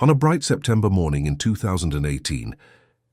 On a bright September morning in 2018,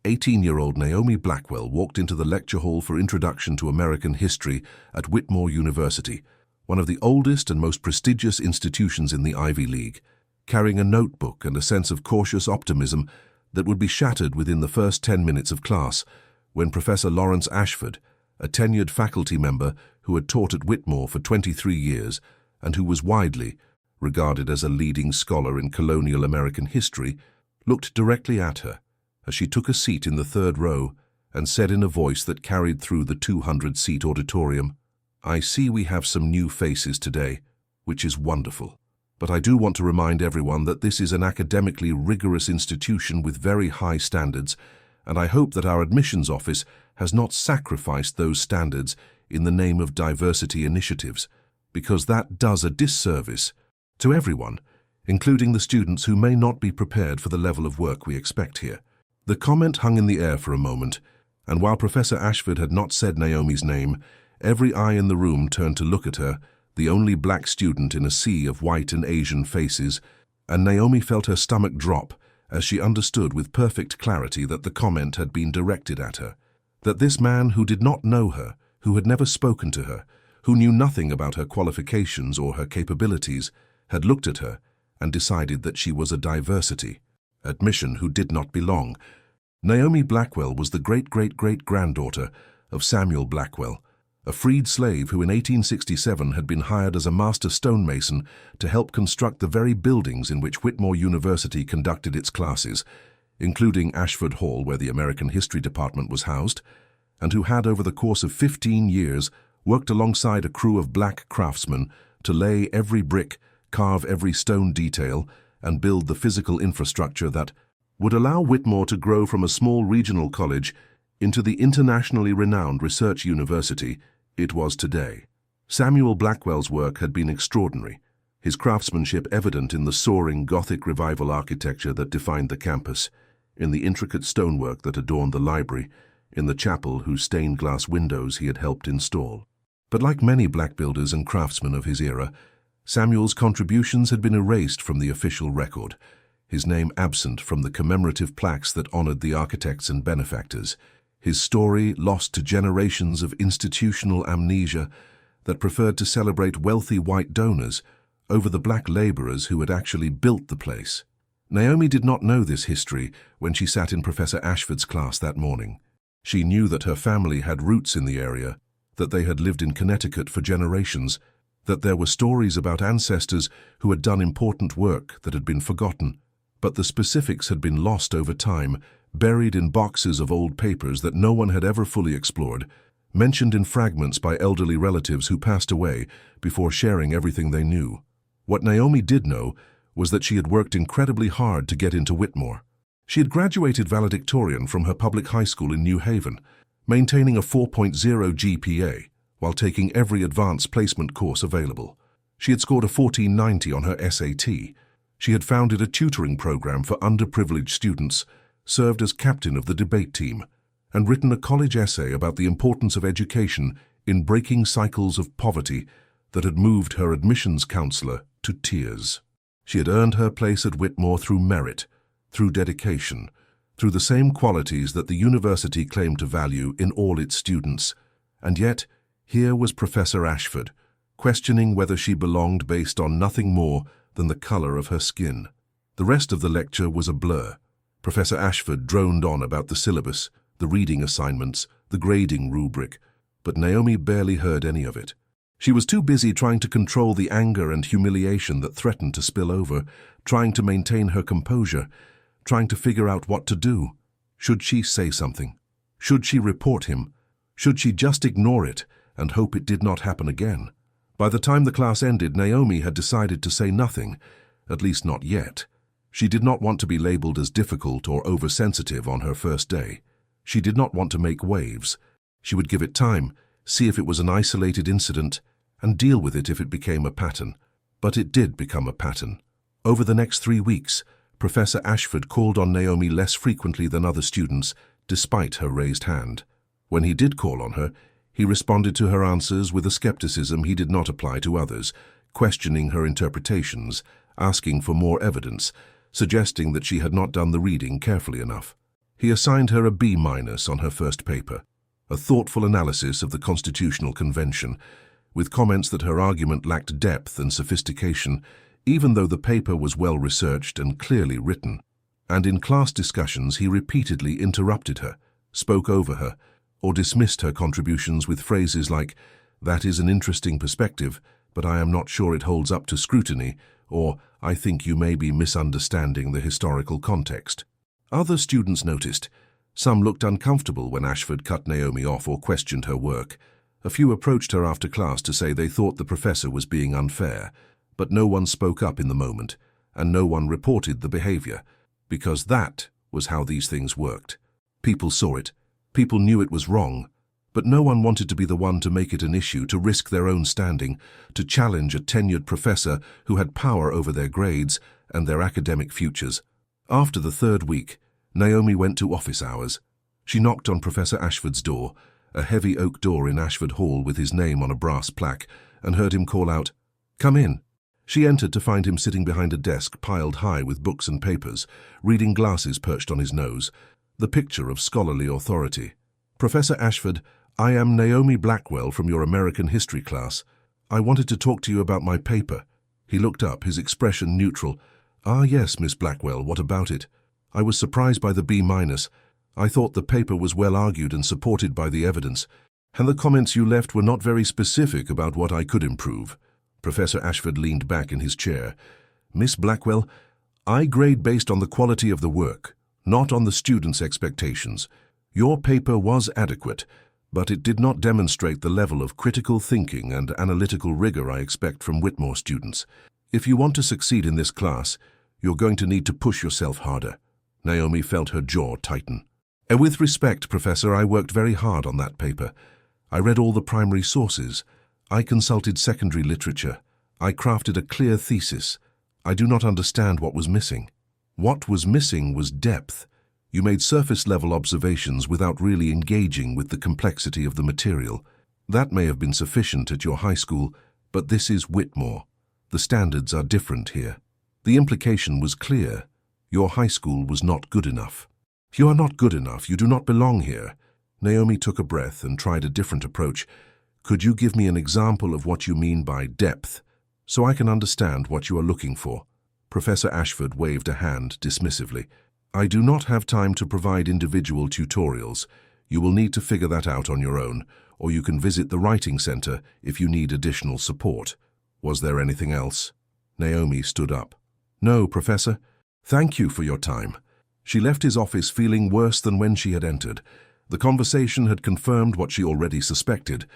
18-year-old Naomi Blackwell walked into the lecture hall for Introduction to American History at Whitmore University, one of the oldest and most prestigious institutions in the Ivy League, carrying a notebook and a sense of cautious optimism that would be shattered within the first 10 minutes of class, when Professor Lawrence Ashford, a tenured faculty member who had taught at Whitmore for 23 years and who was widely regarded as a leading scholar in colonial American history, looked directly at her as she took a seat in the third row and said in a voice that carried through the 200-seat auditorium, "I see we have some new faces today, which is wonderful. But I do want to remind everyone that this is an academically rigorous institution with very high standards, and I hope that our admissions office has not sacrificed those standards in the name of diversity initiatives, because that does a disservice to everyone, including the students who may not be prepared for the level of work we expect here." The comment hung in the air for a moment, and while Professor Ashford had not said Naomi's name, every eye in the room turned to look at her, the only black student in a sea of white and Asian faces, and Naomi felt her stomach drop as she understood with perfect clarity that the comment had been directed at her, that this man who did not know her, who had never spoken to her, who knew nothing about her qualifications or her capabilities, had looked at her and decided that she was a diversity admission who did not belong. Naomi Blackwell was the great-great-great-granddaughter of Samuel Blackwell, a freed slave who in 1867 had been hired as a master stonemason to help construct the very buildings in which Whitmore University conducted its classes, including Ashford Hall, where the American History Department was housed, and who had over the course of 15 years worked alongside a crew of black craftsmen to lay every brick, carve every stone detail, and build the physical infrastructure that would allow Whitmore to grow from a small regional college into the internationally renowned research university it was today. Samuel Blackwell's work had been extraordinary, his craftsmanship evident in the soaring Gothic Revival architecture that defined the campus, in the intricate stonework that adorned the library, in the chapel whose stained glass windows he had helped install. But like many black builders and craftsmen of his era, Samuel's contributions had been erased from the official record, his name absent from the commemorative plaques that honored the architects and benefactors, his story lost to generations of institutional amnesia that preferred to celebrate wealthy white donors over the black laborers who had actually built the place. Naomi did not know this history when she sat in Professor Ashford's class that morning. She knew that her family had roots in the area, that they had lived in Connecticut for generations, that there were stories about ancestors who had done important work that had been forgotten, but the specifics had been lost over time, buried in boxes of old papers that no one had ever fully explored, mentioned in fragments by elderly relatives who passed away before sharing everything they knew. What Naomi did know was that she had worked incredibly hard to get into Whitmore. She had graduated valedictorian from her public high school in New Haven, maintaining a 4.0 GPA, while taking every advanced placement course available. She had scored a 1490 on her SAT. She had founded a tutoring program for underprivileged students, served as captain of the debate team, and written a college essay about the importance of education in breaking cycles of poverty that had moved her admissions counselor to tears. She had earned her place at Whitmore through merit, through dedication, through the same qualities that the university claimed to value in all its students, and yet here was Professor Ashford, questioning whether she belonged based on nothing more than the color of her skin. The rest of the lecture was a blur. Professor Ashford droned on about the syllabus, the reading assignments, the grading rubric, but Naomi barely heard any of it. She was too busy trying to control the anger and humiliation that threatened to spill over, trying to maintain her composure, trying to figure out what to do. Should she say something? Should she report him? Should she just ignore it and hope it did not happen again? By the time the class ended, Naomi had decided to say nothing, at least not yet. She did not want to be labeled as difficult or oversensitive on her first day. She did not want to make waves. She would give it time, see if it was an isolated incident, and deal with it if it became a pattern. But it did become a pattern. Over the next 3 weeks, Professor Ashford called on Naomi less frequently than other students, despite her raised hand. When he did call on her, he responded to her answers with a skepticism he did not apply to others, questioning her interpretations, asking for more evidence, suggesting that she had not done the reading carefully enough. He assigned her a B- on her first paper, a thoughtful analysis of the Constitutional Convention, with comments that her argument lacked depth and sophistication, even though the paper was well researched and clearly written. And in class discussions he repeatedly interrupted her, spoke over her, or dismissed her contributions with phrases like, "That is an interesting perspective, but I am not sure it holds up to scrutiny," or "I think you may be misunderstanding the historical context." Other students noticed. Some looked uncomfortable when Ashford cut Naomi off or questioned her work. A few approached her after class to say they thought the professor was being unfair, but no one spoke up in the moment, and no one reported the behavior, because that was how these things worked. People saw it. People knew it was wrong, but no one wanted to be the one to make it an issue, to risk their own standing, to challenge a tenured professor who had power over their grades and their academic futures. After the third week, Naomi went to office hours. She knocked on Professor Ashford's door, a heavy oak door in Ashford Hall with his name on a brass plaque, and heard him call out, "Come in." She entered to find him sitting behind a desk piled high with books and papers, reading glasses perched on his nose, the picture of scholarly authority. "Professor Ashford, I am Naomi Blackwell from your American history class. I wanted to talk to you about my paper." He looked up, his expression neutral. "Ah, yes, Miss Blackwell, what about it? I was surprised by the B-. I thought the paper was well argued and supported by the evidence, and the comments you left were not very specific about what I could improve." Professor Ashford leaned back in his chair. "Miss Blackwell, I grade based on the quality of the work, not on the students' expectations. Your paper was adequate, but it did not demonstrate the level of critical thinking and analytical rigor I expect from Whitmore students. If you want to succeed in this class, you're going to need to push yourself harder." Naomi felt her jaw tighten. "With respect, Professor, I worked very hard on that paper. I read all the primary sources. I consulted secondary literature. I crafted a clear thesis. I do not understand what was missing." "What was missing was depth. You made surface-level observations without really engaging with the complexity of the material. That may have been sufficient at your high school, but this is Whitmore. The standards are different here." The implication was clear. Your high school was not good enough. "You are not good enough. You do not belong here." Naomi took a breath and tried a different approach. "Could you give me an example of what you mean by depth, so I can understand what you are looking for?" Professor Ashford waved a hand dismissively. "I do not have time to provide individual tutorials. You will need to figure that out on your own, or you can visit the Writing Center if you need additional support." "Was there anything else?" Naomi stood up. "No, Professor. Thank you for your time." She left his office feeling worse than when she had entered. The conversation had confirmed what she already suspected.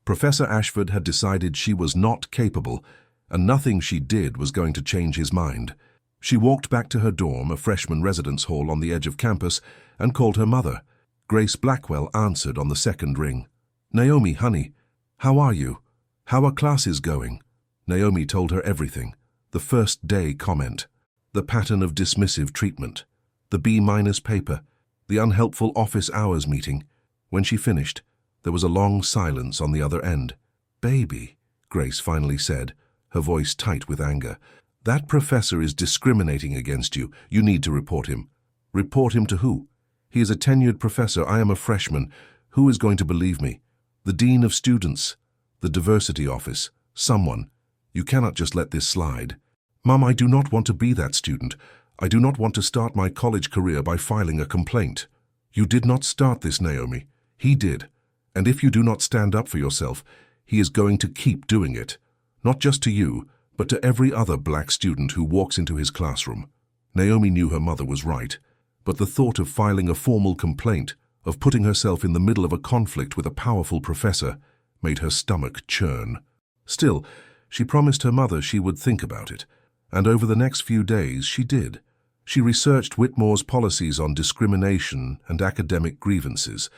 Professor Ashford had decided she was not capable, and nothing she did was going to change his mind. She walked back to her dorm, a freshman residence hall on the edge of campus, and called her mother. Grace Blackwell answered on the second ring. "Naomi, honey, how are you? How are classes going?" Naomi told her everything. The first day comment, the pattern of dismissive treatment, the B- paper, the unhelpful office hours meeting. When she finished, there was a long silence on the other end. "Baby," Grace finally said, her voice tight with anger, "that professor is discriminating against you. You need to report him." "Report him to who?" "He is a tenured professor. I am a freshman. Who is going to believe me?" "The dean of students, the diversity office, someone. You cannot just let this slide." "Mom, I do not want to be that student. I do not want to start my college career by filing a complaint." "You did not start this, Naomi. He did. And if you do not stand up for yourself, he is going to keep doing it. Not just to you, but to every other black student who walks into his classroom." Naomi knew her mother was right, but the thought of filing a formal complaint, of putting herself in the middle of a conflict with a powerful professor, made her stomach churn. Still, she promised her mother she would think about it, and over the next few days she did. She researched Whitmore's policies on discrimination and academic grievances.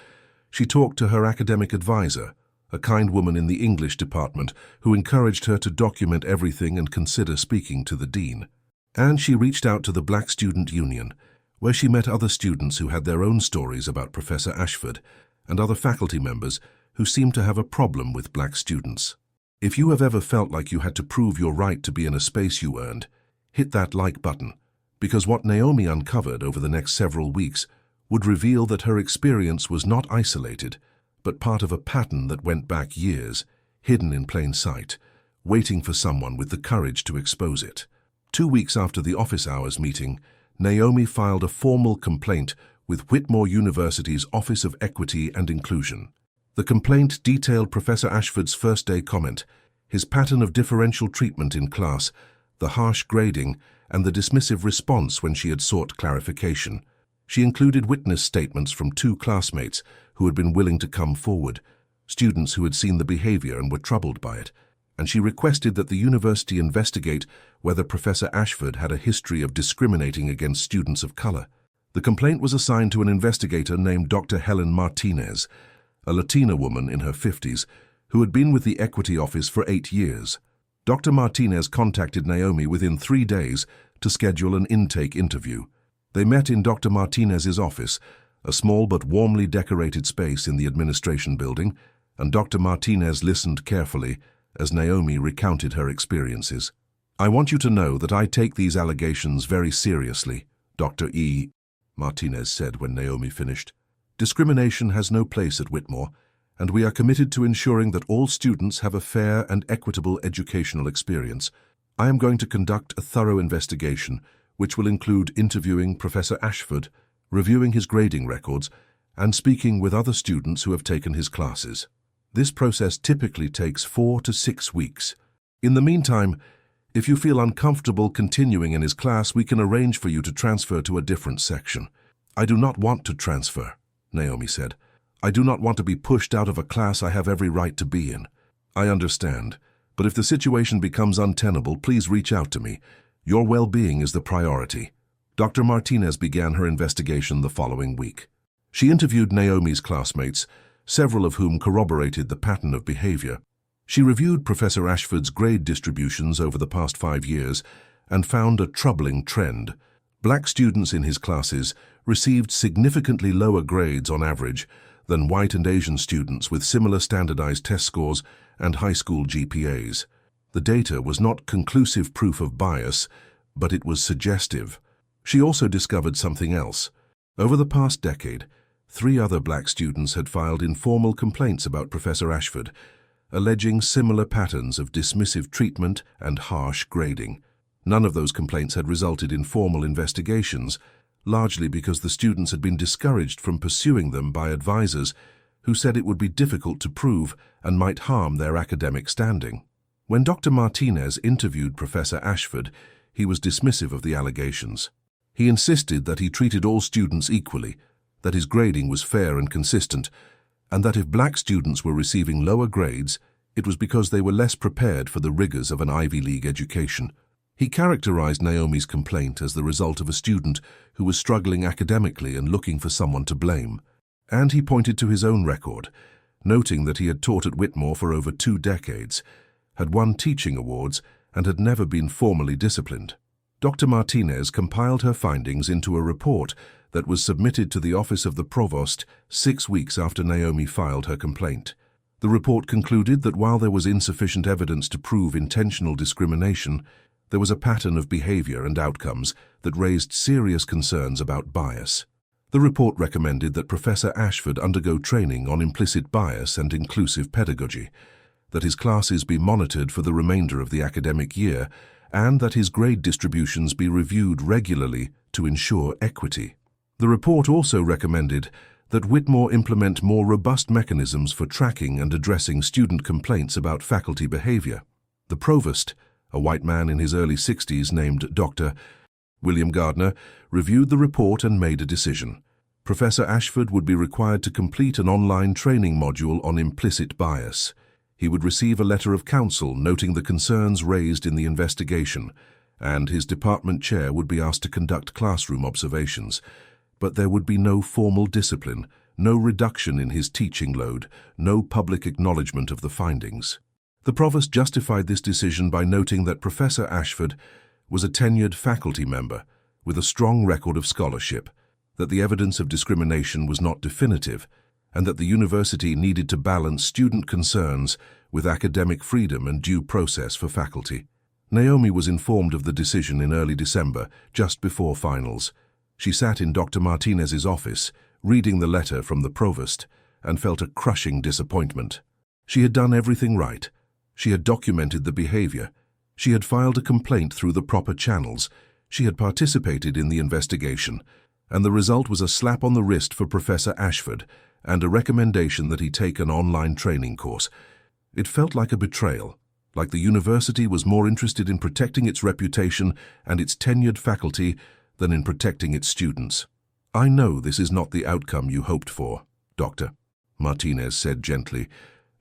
She talked to her academic advisor, a kind woman in the English department who encouraged her to document everything and consider speaking to the dean. And she reached out to the Black Student Union, where she met other students who had their own stories about Professor Ashford and other faculty members who seemed to have a problem with black students. If you have ever felt like you had to prove your right to be in a space you earned, hit that like button, because what Naomi uncovered over the next several weeks would reveal that her experience was not isolated, but part of a pattern that went back years, hidden in plain sight, waiting for someone with the courage to expose it. 2 weeks after the office hours meeting, Naomi filed a formal complaint with Whitmore University's Office of Equity and Inclusion. The complaint detailed Professor Ashford's first-day comment, his pattern of differential treatment in class, the harsh grading, and the dismissive response when she had sought clarification. She included witness statements from 2 classmates who had been willing to come forward, students who had seen the behavior and were troubled by it, and she requested that the university investigate whether Professor Ashford had a history of discriminating against students of color. The complaint was assigned to an investigator named Dr. Helen Martinez, a Latina woman in her 50s, who had been with the Equity Office for 8 years. Dr. Martinez contacted Naomi within 3 days to schedule an intake interview. They met in Dr. Martinez's office, a small but warmly decorated space in the administration building, and Dr. Martinez listened carefully as Naomi recounted her experiences. "I want you to know that I take these allegations very seriously," Dr. Martinez said when Naomi finished. "Discrimination has no place at Whitmore, and we are committed to ensuring that all students have a fair and equitable educational experience. I am going to conduct a thorough investigation, which will include interviewing Professor Ashford, reviewing his grading records, and speaking with other students who have taken his classes. This process typically takes 4 to 6 weeks. In the meantime, if you feel uncomfortable continuing in his class, we can arrange for you to transfer to a different section." "I do not want to transfer," Naomi said. "I do not want to be pushed out of a class I have every right to be in." "I understand, but if the situation becomes untenable, please reach out to me. Your well-being is the priority." Dr. Martinez began her investigation the following week. She interviewed Naomi's classmates, several of whom corroborated the pattern of behavior. She reviewed Professor Ashford's grade distributions over the past 5 years and found a troubling trend. Black students in his classes received significantly lower grades on average than white and Asian students with similar standardized test scores and high school GPAs. The data was not conclusive proof of bias, but it was suggestive. She also discovered something else. Over the past decade, 3 other black students had filed informal complaints about Professor Ashford, alleging similar patterns of dismissive treatment and harsh grading. None of those complaints had resulted in formal investigations, largely because the students had been discouraged from pursuing them by advisors who said it would be difficult to prove and might harm their academic standing. When Dr. Martinez interviewed Professor Ashford, he was dismissive of the allegations. He insisted that he treated all students equally, that his grading was fair and consistent, and that if black students were receiving lower grades, it was because they were less prepared for the rigors of an Ivy League education. He characterized Naomi's complaint as the result of a student who was struggling academically and looking for someone to blame. And he pointed to his own record, noting that he had taught at Whitmore for over 2 decades, had won teaching awards, and had never been formally disciplined. Dr. Martinez compiled her findings into a report that was submitted to the Office of the Provost 6 weeks after Naomi filed her complaint. The report concluded that while there was insufficient evidence to prove intentional discrimination, there was a pattern of behavior and outcomes that raised serious concerns about bias. The report recommended that Professor Ashford undergo training on implicit bias and inclusive pedagogy, that his classes be monitored for the remainder of the academic year, and that his grade distributions be reviewed regularly to ensure equity. The report also recommended that Whitmore implement more robust mechanisms for tracking and addressing student complaints about faculty behavior. The provost, a white man in his early 60s named Dr. William Gardner, reviewed the report and made a decision. Professor Ashford would be required to complete an online training module on implicit bias. He would receive a letter of counsel noting the concerns raised in the investigation, and his department chair would be asked to conduct classroom observations. But there would be no formal discipline, no reduction in his teaching load, no public acknowledgement of the findings. The provost justified this decision by noting that Professor Ashford was a tenured faculty member with a strong record of scholarship, that the evidence of discrimination was not definitive, and that the university needed to balance student concerns with academic freedom and due process for faculty. Naomi was informed of the decision in early December, just before finals. She sat in Dr. Martinez's office, reading the letter from the provost, and felt a crushing disappointment. She had done everything right. She had documented the behavior. She had filed a complaint through the proper channels. She had participated in the investigation, and the result was a slap on the wrist for Professor Ashford and a recommendation that he take an online training course. It felt like a betrayal, like the university was more interested in protecting its reputation and its tenured faculty than in protecting its students. "I know this is not the outcome you hoped for, Doctor," Martinez said gently,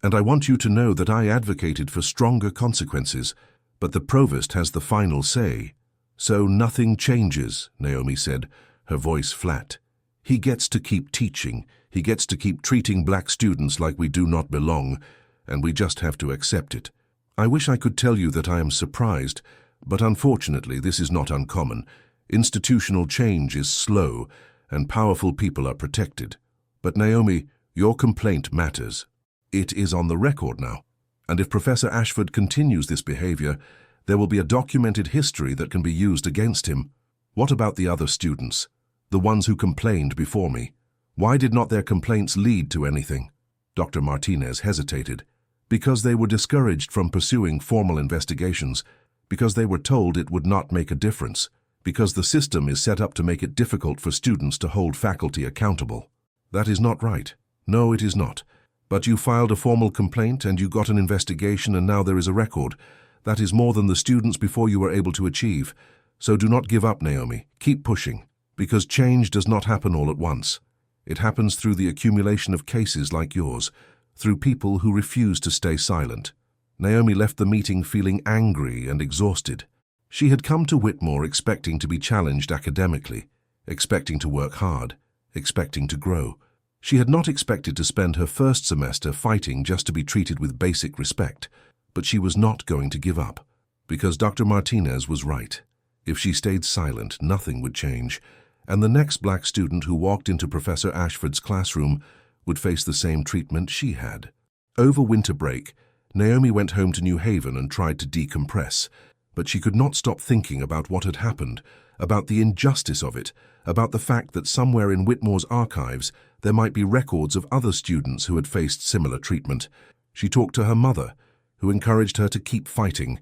"and I want you to know that I advocated for stronger consequences, but the provost has the final say." "So nothing changes," Naomi said, her voice flat. "He gets to keep teaching. He gets to keep treating black students like we do not belong, and we just have to accept it. I wish I could tell you that I am surprised, but unfortunately this is not uncommon. Institutional change is slow, and powerful people are protected. But Naomi, your complaint matters. It is on the record now, and if Professor Ashford continues this behavior, there will be a documented history that can be used against him. What about the other students, the ones who complained before me? Why did not their complaints lead to anything?" Dr. Martinez hesitated. "Because they were discouraged from pursuing formal investigations, because they were told it would not make a difference, because the system is set up to make it difficult for students to hold faculty accountable." "That is not right." "No, it is not. But you filed a formal complaint and you got an investigation and now there is a record. That is more than the students before you were able to achieve. So do not give up, Naomi. Keep pushing, because change does not happen all at once. It happens through the accumulation of cases like yours, through people who refuse to stay silent." Naomi left the meeting feeling angry and exhausted. She had come to Whitmore expecting to be challenged academically, expecting to work hard, expecting to grow. She had not expected to spend her first semester fighting just to be treated with basic respect, but she was not going to give up, because Dr. Martinez was right. If she stayed silent, nothing would change, and the next black student who walked into Professor Ashford's classroom would face the same treatment she had. Over winter break, Naomi went home to New Haven and tried to decompress, but she could not stop thinking about what had happened, about the injustice of it, about the fact that somewhere in Whitmore's archives there might be records of other students who had faced similar treatment. She talked to her mother, who encouraged her to keep fighting.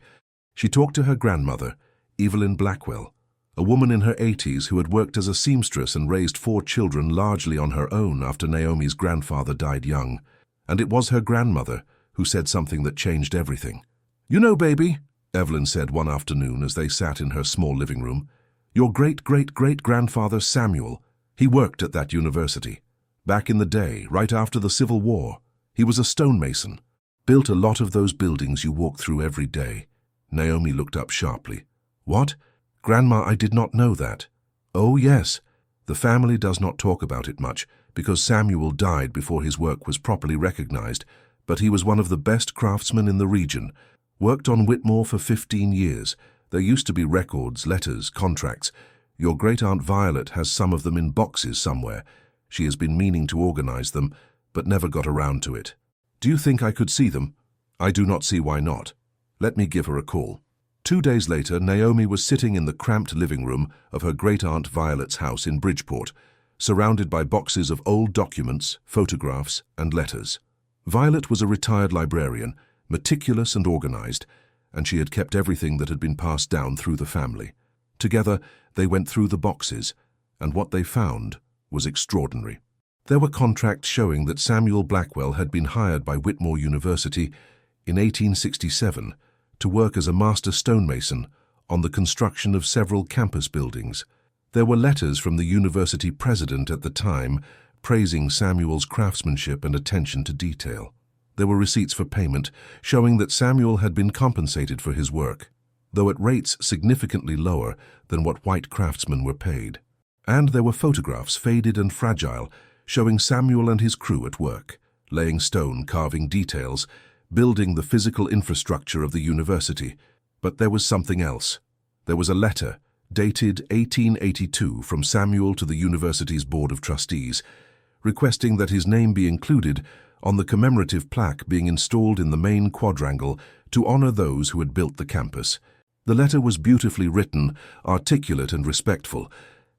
She talked to her grandmother, Evelyn Blackwell, a woman in her 80s who had worked as a seamstress and raised 4 children largely on her own after Naomi's grandfather died young. And it was her grandmother who said something that changed everything. "You know, baby," Evelyn said one afternoon as they sat in her small living room, "your great-great-great-grandfather Samuel, he worked at that university. Back in the day, right after the Civil War, he was a stonemason, built a lot of those buildings you walk through every day." Naomi looked up sharply. "What? Grandma, I did not know that." "Oh, yes. The family does not talk about it much, because Samuel died before his work was properly recognized, but he was one of the best craftsmen in the region. Worked on Whitmore for 15 years. There used to be records, letters, contracts. Your great-aunt Violet has some of them in boxes somewhere. She has been meaning to organize them, but never got around to it. Do you think I could see them?" "I do not see why not. Let me give her a call." 2 days later, Naomi was sitting in the cramped living room of her great-aunt Violet's house in Bridgeport, surrounded by boxes of old documents, photographs, and letters. Violet was a retired librarian, meticulous and organized, and she had kept everything that had been passed down through the family. Together, they went through the boxes, and what they found was extraordinary. There were contracts showing that Samuel Blackwell had been hired by Whitmore University in 1867 to work as a master stonemason on the construction of several campus buildings. There were letters from the university president at the time praising Samuel's craftsmanship and attention to detail. There were receipts for payment showing that Samuel had been compensated for his work, though at rates significantly lower than what white craftsmen were paid. And there were photographs, faded and fragile, showing Samuel and his crew at work, laying stone, carving details, building the physical infrastructure of the university. But there was something else. There was a letter, dated 1882, from Samuel to the university's Board of Trustees, requesting that his name be included on the commemorative plaque being installed in the main quadrangle to honor those who had built the campus. The letter was beautifully written, articulate and respectful,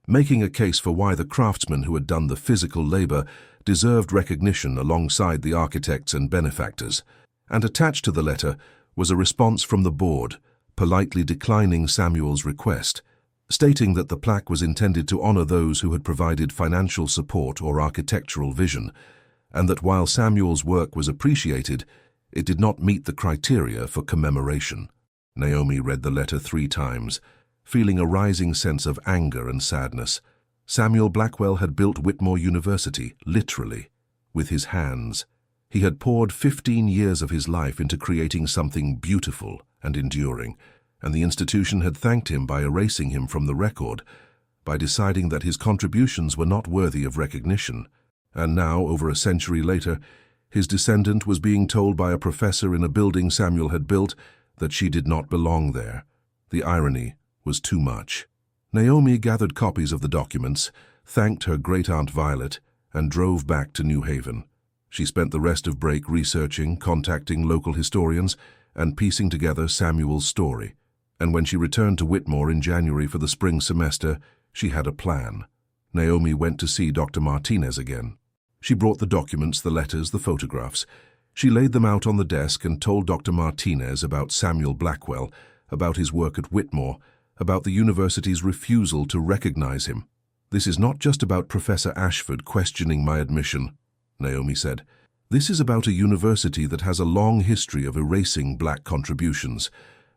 making a case for why the craftsmen who had done the physical labor deserved recognition alongside the architects and benefactors. And attached to the letter was a response from the board, politely declining Samuel's request, stating that the plaque was intended to honor those who had provided financial support or architectural vision, and that while Samuel's work was appreciated, it did not meet the criteria for commemoration. Naomi read the letter 3 times, feeling a rising sense of anger and sadness. Samuel Blackwell had built Whitmore University, literally, with his hands. He had poured 15 years of his life into creating something beautiful and enduring, and the institution had thanked him by erasing him from the record, by deciding that his contributions were not worthy of recognition. And now, over a century later, his descendant was being told by a professor in a building Samuel had built that she did not belong there. The irony was too much. Naomi gathered copies of the documents, thanked her great-aunt Violet, and drove back to New Haven. She spent the rest of break researching, contacting local historians, and piecing together Samuel's story. And when she returned to Whitmore in January for the spring semester, she had a plan. Naomi went to see Dr. Martinez again. She brought the documents, the letters, the photographs. She laid them out on the desk and told Dr. Martinez about Samuel Blackwell, about his work at Whitmore, about the university's refusal to recognize him. "This is not just about Professor Ashford questioning my admission," Naomi said. "This is about a university that has a long history of erasing black contributions.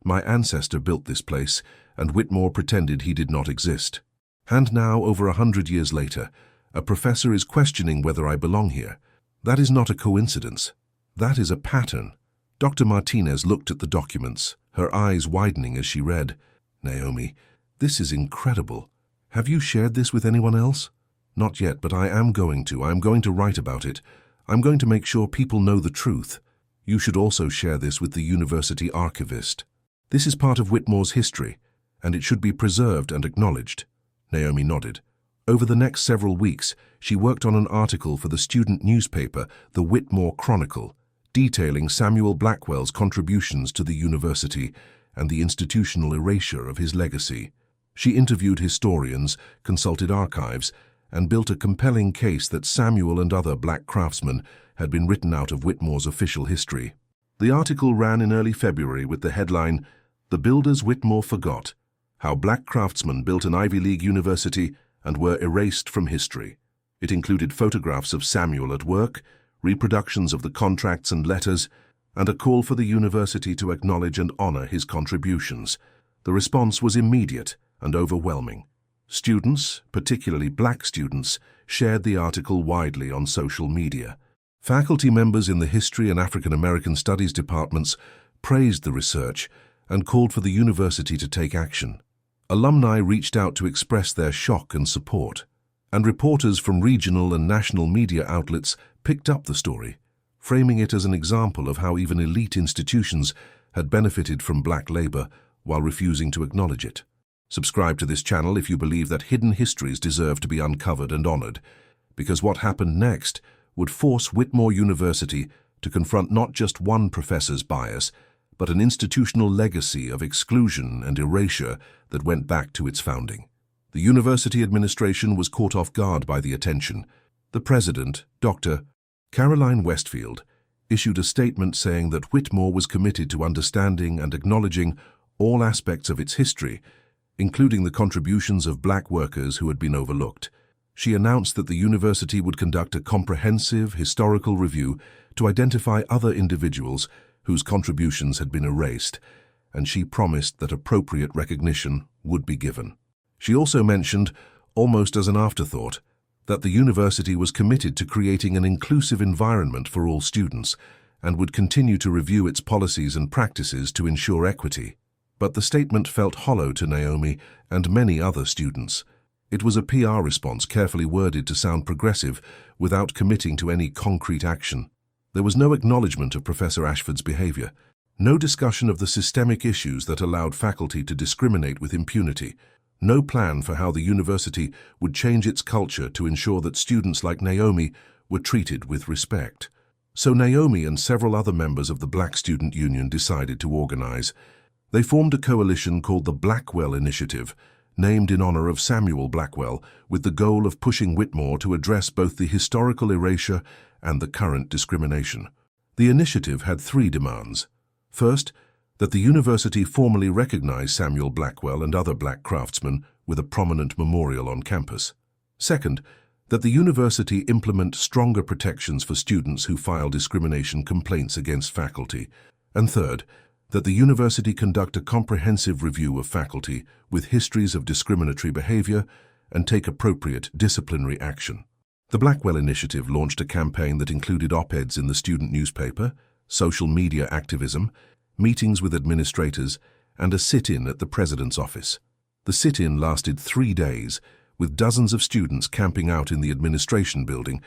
My ancestor built this place, and Whitmore pretended he did not exist. And now, over 100 years later, a professor is questioning whether I belong here. That is not a coincidence. That is a pattern." Dr. Martinez looked at the documents, her eyes widening as she read. "Naomi, this is incredible. Have you shared this with anyone else?" "Not yet, but I am going to. I am going to write about it. I'm going to make sure people know the truth. You should also share this with the university archivist. This is part of Whitmore's history, and it should be preserved and acknowledged." Naomi nodded. Over the next several weeks, she worked on an article for the student newspaper, the Whitmore Chronicle, detailing Samuel Blackwell's contributions to the university and the institutional erasure of his legacy. She interviewed historians, consulted archives, and built a compelling case that Samuel and other black craftsmen had been written out of Whitmore's official history. The article ran in early February with the headline, "The Builders Whitmore Forgot: How Black Craftsmen Built an Ivy League University and Were Erased from History." It included photographs of Samuel at work, reproductions of the contracts and letters, and a call for the university to acknowledge and honor his contributions. The response was immediate and overwhelming. Students, particularly black students, shared the article widely on social media. Faculty members in the History and African American Studies departments praised the research and called for the university to take action. Alumni reached out to express their shock and support, and reporters from regional and national media outlets picked up the story, framing it as an example of how even elite institutions had benefited from black labor while refusing to acknowledge it. Subscribe to this channel if you believe that hidden histories deserve to be uncovered and honored, because what happened next would force Whitmore University to confront not just one professor's bias, but an institutional legacy of exclusion and erasure that went back to its founding. The university administration was caught off guard by the attention. The president, Dr. Caroline Westfield, issued a statement saying that Whitmore was committed to understanding and acknowledging all aspects of its history, including the contributions of black workers who had been overlooked. She announced that the university would conduct a comprehensive historical review to identify other individuals whose contributions had been erased, and she promised that appropriate recognition would be given. She also mentioned, almost as an afterthought, that the university was committed to creating an inclusive environment for all students and would continue to review its policies and practices to ensure equity. But the statement felt hollow to Naomi and many other students. It was a PR response carefully worded to sound progressive without committing to any concrete action. There was no acknowledgement of Professor Ashford's behavior, no discussion of the systemic issues that allowed faculty to discriminate with impunity, no plan for how the university would change its culture to ensure that students like Naomi were treated with respect. So Naomi and several other members of the Black Student Union decided to organize. They formed a coalition called the Blackwell Initiative, named in honor of Samuel Blackwell, with the goal of pushing Whitmore to address both the historical erasure and the current discrimination. The initiative had three demands. First, that the university formally recognize Samuel Blackwell and other black craftsmen with a prominent memorial on campus. Second, that the university implement stronger protections for students who file discrimination complaints against faculty. And third, that the university conduct a comprehensive review of faculty with histories of discriminatory behavior and take appropriate disciplinary action. The Blackwell Initiative launched a campaign that included op-eds in the student newspaper, social media activism, meetings with administrators, and a sit-in at the president's office. The sit-in lasted 3 days, with dozens of students camping out in the administration building,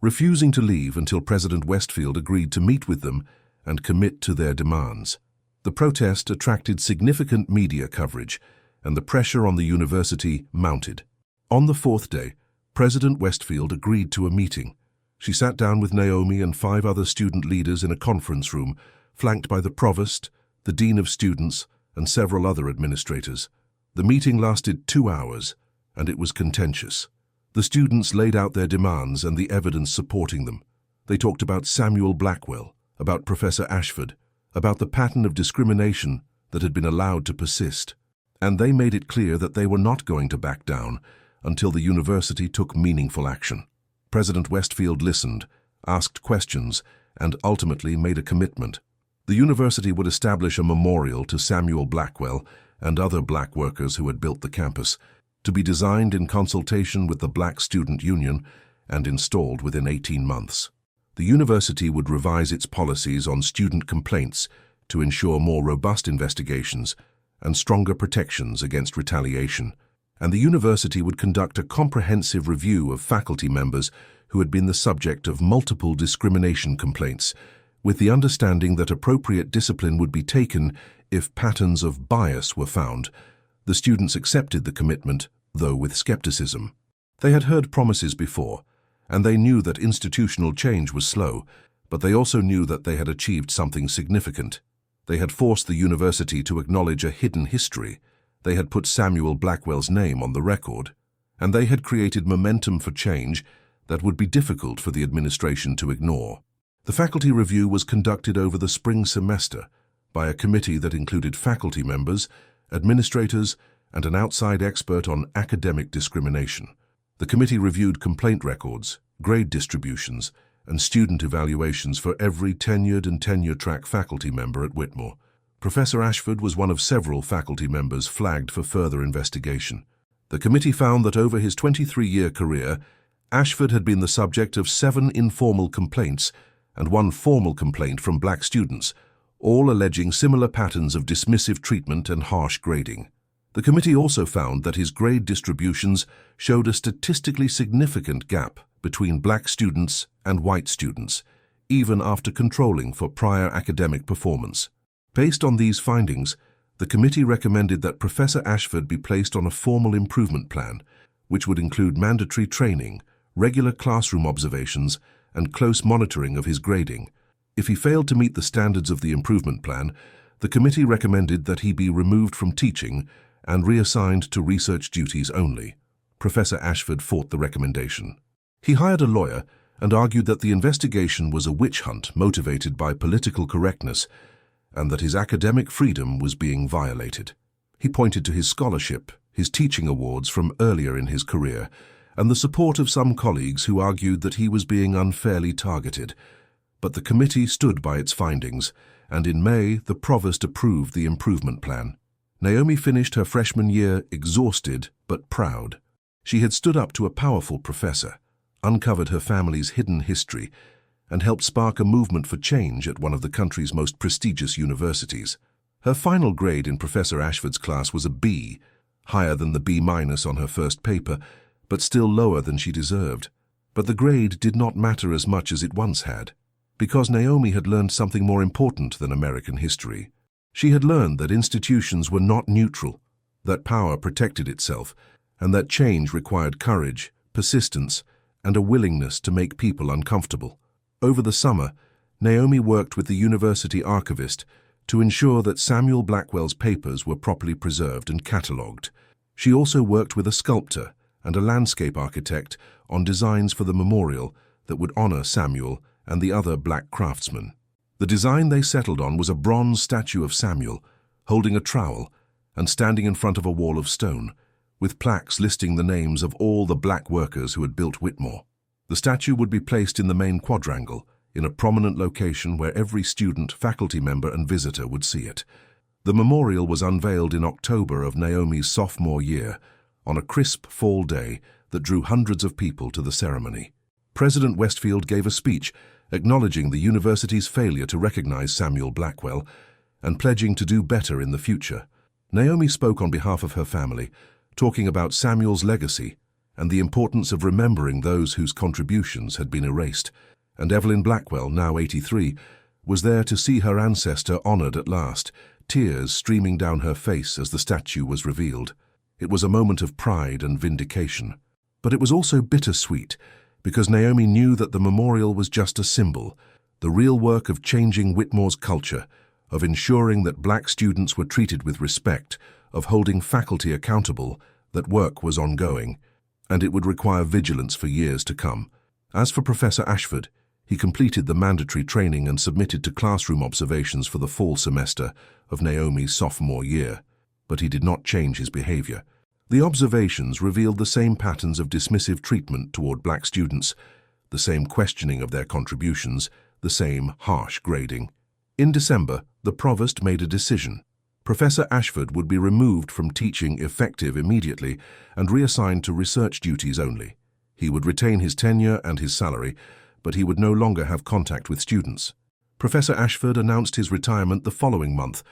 refusing to leave until President Westfield agreed to meet with them and commit to their demands. The protest attracted significant media coverage, and the pressure on the university mounted. On the fourth day, President Westfield agreed to a meeting. She sat down with Naomi and 5 other student leaders in a conference room, flanked by the provost, the dean of students, and several other administrators. The meeting lasted 2 hours, and it was contentious. The students laid out their demands and the evidence supporting them. They talked about Samuel Blackwell, about Professor Ashford, about the pattern of discrimination that had been allowed to persist. And they made it clear that they were not going to back down until the university took meaningful action. President Westfield listened, asked questions, and ultimately made a commitment. The university would establish a memorial to Samuel Blackwell and other black workers who had built the campus, to be designed in consultation with the Black Student Union and installed within 18 months. The university would revise its policies on student complaints to ensure more robust investigations and stronger protections against retaliation. And the university would conduct a comprehensive review of faculty members who had been the subject of multiple discrimination complaints, with the understanding that appropriate discipline would be taken if patterns of bias were found. The students accepted the commitment, though with skepticism. They had heard promises before, and they knew that institutional change was slow, but they also knew that they had achieved something significant. They had forced the university to acknowledge a hidden history. They had put Samuel Blackwell's name on the record, and they had created momentum for change that would be difficult for the administration to ignore. The faculty review was conducted over the spring semester by a committee that included faculty members, administrators, and an outside expert on academic discrimination. The committee reviewed complaint records, grade distributions, and student evaluations for every tenured and tenure-track faculty member at Whitmore. Professor Ashford was one of several faculty members flagged for further investigation. The committee found that over his 23-year career, Ashford had been the subject of 7 informal complaints and 1 formal complaint from black students, all alleging similar patterns of dismissive treatment and harsh grading. The committee also found that his grade distributions showed a statistically significant gap between black students and white students, even after controlling for prior academic performance. Based on these findings, the committee recommended that Professor Ashford be placed on a formal improvement plan, which would include mandatory training, regular classroom observations, and close monitoring of his grading. If he failed to meet the standards of the improvement plan, the committee recommended that he be removed from teaching and reassigned to research duties only. Professor Ashford fought the recommendation. He hired a lawyer and argued that the investigation was a witch hunt motivated by political correctness and that his academic freedom was being violated. He pointed to his scholarship, his teaching awards from earlier in his career, and the support of some colleagues who argued that he was being unfairly targeted. But the committee stood by its findings, and in May, the provost approved the improvement plan. Naomi finished her freshman year exhausted but proud. She had stood up to a powerful professor, uncovered her family's hidden history, and helped spark a movement for change at one of the country's most prestigious universities. Her final grade in Professor Ashford's class was a B, higher than the B- on her first paper, but still lower than she deserved. But the grade did not matter as much as it once had, because Naomi had learned something more important than American history. She had learned that institutions were not neutral, that power protected itself, and that change required courage, persistence, and a willingness to make people uncomfortable. Over the summer, Naomi worked with the university archivist to ensure that Samuel Blackwell's papers were properly preserved and catalogued. She also worked with a sculptor and a landscape architect on designs for the memorial that would honor Samuel and the other black craftsmen. The design they settled on was a bronze statue of Samuel, holding a trowel and standing in front of a wall of stone, with plaques listing the names of all the black workers who had built Whitmore. The statue would be placed in the main quadrangle, in a prominent location where every student, faculty member, and visitor would see it. The memorial was unveiled in October of Naomi's sophomore year, on a crisp fall day that drew hundreds of people to the ceremony. President Westfield gave a speech acknowledging the university's failure to recognize Samuel Blackwell and pledging to do better in the future. Naomi spoke on behalf of her family, talking about Samuel's legacy and the importance of remembering those whose contributions had been erased. And Evelyn Blackwell, now 83, was there to see her ancestor honored at last, tears streaming down her face as the statue was revealed. It was a moment of pride and vindication. But it was also bittersweet, because Naomi knew that the memorial was just a symbol, the real work of changing Whitmore's culture, of ensuring that black students were treated with respect, of holding faculty accountable, that work was ongoing, and it would require vigilance for years to come. As for Professor Ashford, he completed the mandatory training and submitted to classroom observations for the fall semester of Naomi's sophomore year, but he did not change his behavior. The observations revealed the same patterns of dismissive treatment toward black students, the same questioning of their contributions, the same harsh grading. In December, the provost made a decision. Professor Ashford would be removed from teaching effective immediately and reassigned to research duties only. He would retain his tenure and his salary, but he would no longer have contact with students. Professor Ashford announced his retirement the following month,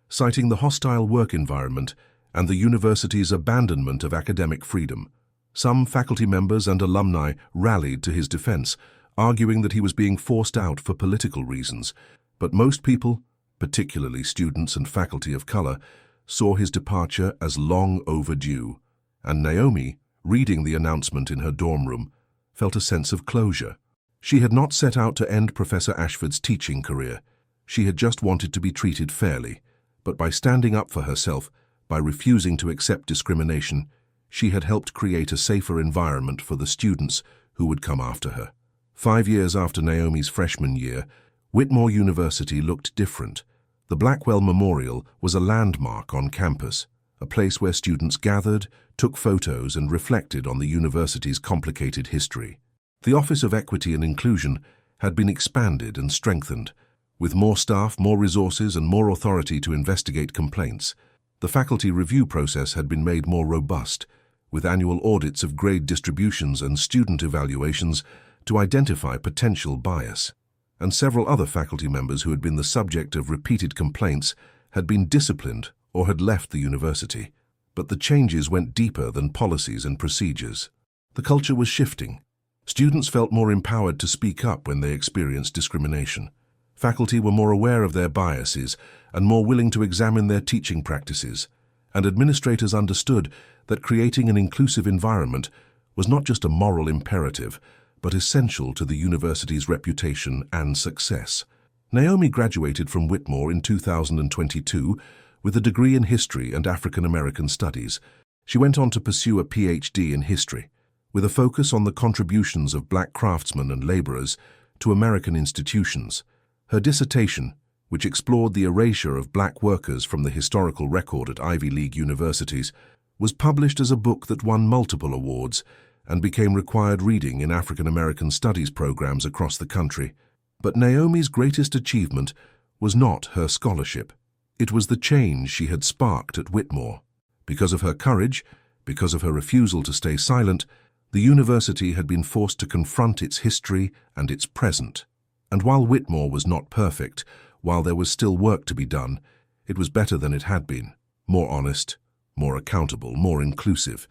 citing the hostile work environment and the university's abandonment of academic freedom. Some faculty members and alumni rallied to his defense, arguing that he was being forced out for political reasons, but most people, particularly students and faculty of color, saw his departure as long overdue, and Naomi, reading the announcement in her dorm room, felt a sense of closure. She had not set out to end Professor Ashford's teaching career. She had just wanted to be treated fairly, but by standing up for herself, by refusing to accept discrimination, she had helped create a safer environment for the students who would come after her. 5 years after Naomi's freshman year, Whitmore University looked different. The Blackwell Memorial was a landmark on campus, a place where students gathered, took photos, and reflected on the university's complicated history. The Office of Equity and Inclusion had been expanded and strengthened, with more staff, more resources, and more authority to investigate complaints. The faculty review process had been made more robust, with annual audits of grade distributions and student evaluations to identify potential bias. And several other faculty members who had been the subject of repeated complaints had been disciplined or had left the university. But the changes went deeper than policies and procedures. The culture was shifting. Students felt more empowered to speak up when they experienced discrimination. Faculty were more aware of their biases and more willing to examine their teaching practices, and administrators understood that creating an inclusive environment was not just a moral imperative, but essential to the university's reputation and success. Naomi graduated from Whitmore in 2022 with a degree in history and African American studies. She went on to pursue a PhD in history, with a focus on the contributions of black craftsmen and laborers to American institutions. Her dissertation, which explored the erasure of black workers from the historical record at Ivy League universities, was published as a book that won multiple awards and became required reading in African American studies programs across the country. But Naomi's greatest achievement was not her scholarship. It was the change she had sparked at Whitmore. Because of her courage, because of her refusal to stay silent, the university had been forced to confront its history and its present. And while Whitmore was not perfect, while there was still work to be done, it was better than it had been. More honest, more accountable, more inclusive.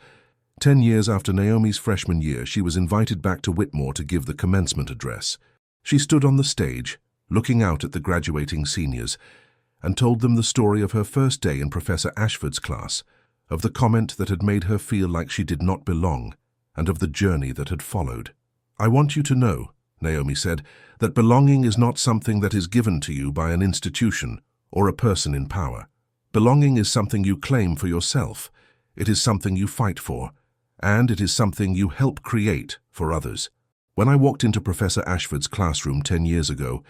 10 years after Naomi's freshman year, she was invited back to Whitmore to give the commencement address. She stood on the stage, looking out at the graduating seniors, and told them the story of her first day in Professor Ashford's class, of the comment that had made her feel like she did not belong, and of the journey that had followed. "I want you to know," Naomi said, "that belonging is not something that is given to you by an institution or a person in power. Belonging is something you claim for yourself. It is something you fight for, and it is something you help create for others. When I walked into Professor Ashford's classroom 10 years ago,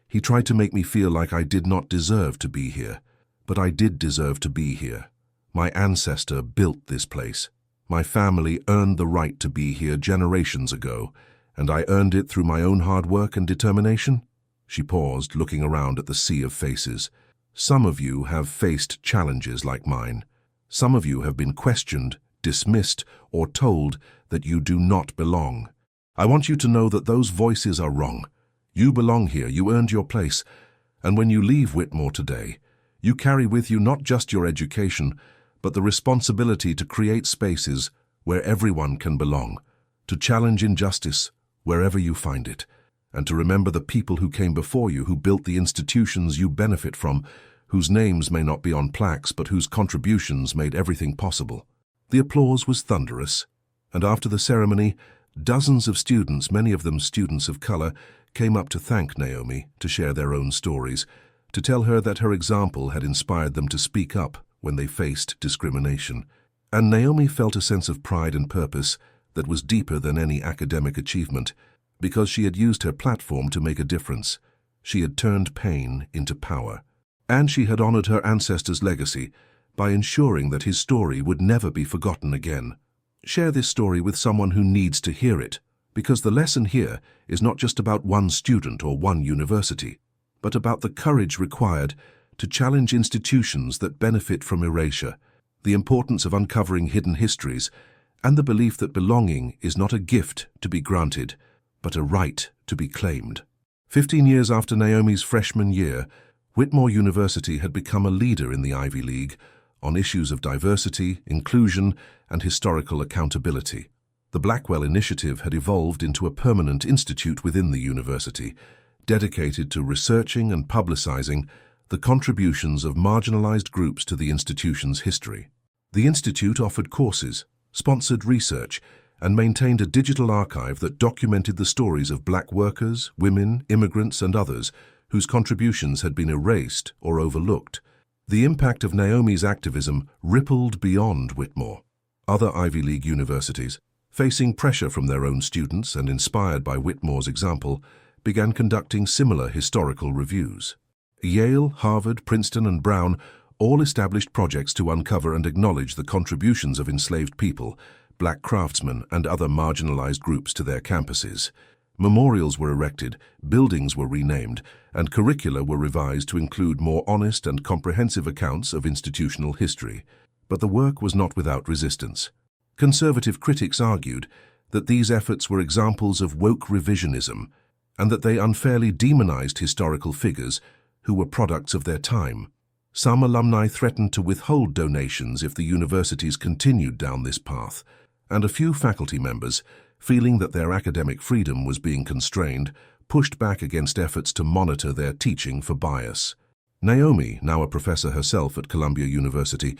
he tried to make me feel like I did not deserve to be here. But I did deserve to be here. My ancestor built this place. My family earned the right to be here generations ago, and I earned it through my own hard work and determination. She paused, looking around at the sea of faces. Some of you have faced challenges like mine. Some of you have been questioned, dismissed, or told that you do not belong. I want you to know that those voices are wrong. You belong here, you earned your place, and when you leave Whitmore today, you carry with you not just your education, but the responsibility to create spaces where everyone can belong, to challenge injustice wherever you find it, and to remember the people who came before you, who built the institutions you benefit from, whose names may not be on plaques, but whose contributions made everything possible. The applause was thunderous, and after the ceremony, dozens of students, many of them students of color, came up to thank Naomi, to share their own stories, to tell her that her example had inspired them to speak up when they faced discrimination. And Naomi felt a sense of pride and purpose that was deeper than any academic achievement, because she had used her platform to make a difference. She had turned pain into power. And she had honored her ancestor's legacy by ensuring that his story would never be forgotten again. Share this story with someone who needs to hear it, because the lesson here is not just about one student or one university, but about the courage required to challenge institutions that benefit from erasure, the importance of uncovering hidden histories, and the belief that belonging is not a gift to be granted, but a right to be claimed. 15 years after Naomi's freshman year, Whitmore University had become a leader in the Ivy League on issues of diversity, inclusion, and historical accountability. The Blackwell Initiative had evolved into a permanent institute within the university, dedicated to researching and publicizing the contributions of marginalized groups to the institution's history. The institute offered courses, sponsored research, and maintained a digital archive that documented the stories of Black workers, women, immigrants, and others whose contributions had been erased or overlooked. The impact of Naomi's activism rippled beyond Whitmore. Other Ivy League universities, facing pressure from their own students and inspired by Whitmore's example, began conducting similar historical reviews. Yale, Harvard, Princeton, and Brown all established projects to uncover and acknowledge the contributions of enslaved people, Black craftsmen, and other marginalized groups to their campuses. Memorials were erected, buildings were renamed, and curricula were revised to include more honest and comprehensive accounts of institutional history. But the work was not without resistance. Conservative critics argued that these efforts were examples of woke revisionism and that they unfairly demonized historical figures who were products of their time. Some alumni threatened to withhold donations if the universities continued down this path, and a few faculty members, feeling that their academic freedom was being constrained, pushed back against efforts to monitor their teaching for bias. Naomi, now a professor herself at Columbia University,